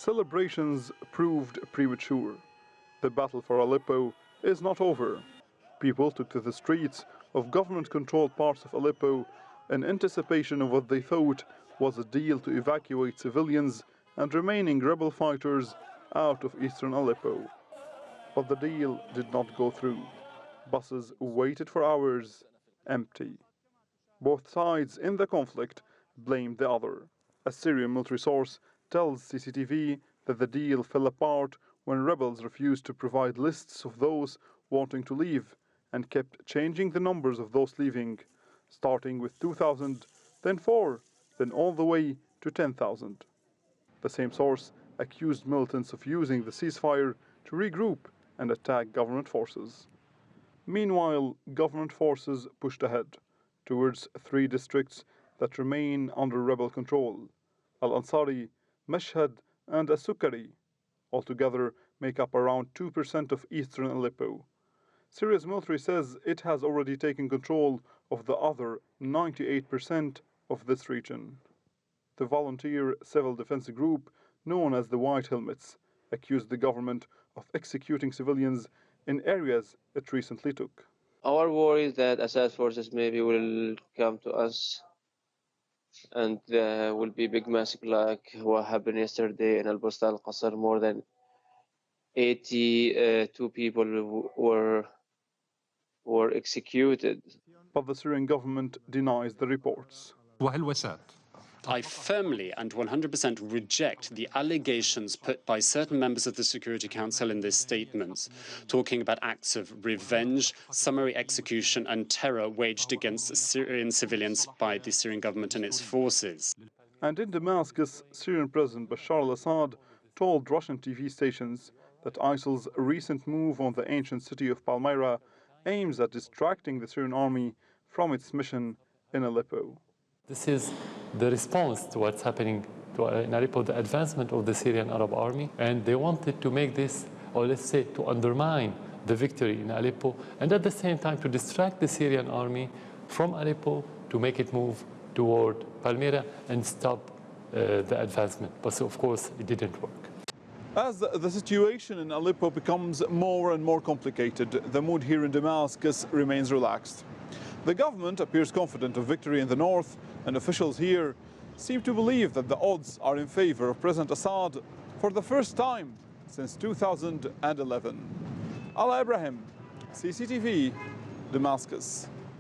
Celebrations proved premature. The battle for Aleppo is not over. People took to the streets of government-controlled parts of Aleppo in anticipation of what they thought was a deal to evacuate civilians and remaining rebel fighters out of eastern Aleppo. But the deal did not go through. Buses waited for hours, empty. Both sides in the conflict blamed the other. A Syrian military source tells CCTV that the deal fell apart when rebels refused to provide lists of those wanting to leave and kept changing the numbers of those leaving, starting with 2,000, then 4, then all the way to 10,000. The same source accused militants of using the ceasefire to regroup and attack government forces. Meanwhile, government forces pushed ahead towards 3 districts that remain under rebel control: Al-Ansari, Mashhad, and As-Sukkari. Altogether make up around 2% of eastern Aleppo. Syria's military says it has already taken control of the other 98% of this region. The volunteer civil defense group, known as the White Helmets, accused the government of executing civilians in areas it recently took. Our worry is that Assad forces maybe will come to us and there will be big massacre like what happened yesterday in Al-But al-Qasr. More than 82 people were executed. But the Syrian government denies the reports. I firmly and 100% reject the allegations put by certain members of the Security Council in this statement, talking about acts of revenge, summary execution and terror waged against Syrian civilians by the Syrian government and its forces. And in Damascus, Syrian President Bashar al-Assad told Russian TV stations that ISIL's recent move on the ancient city of Palmyra aims at distracting the Syrian army from its mission in Aleppo. This is the response to what's happening in Aleppo, the advancement of the Syrian Arab army, and they wanted to make this, or let's say, to undermine the victory in Aleppo, and at the same time to distract the Syrian army from Aleppo to make it move toward Palmyra and stop the advancement. But of course, it didn't work. As the situation in Aleppo becomes more and more complicated, the mood here in Damascus remains relaxed. The government appears confident of victory in the north, and officials here seem to believe that the odds are in favor of President Assad for the first time since 2011. Alaa Ebrahim, CCTV, Damascus.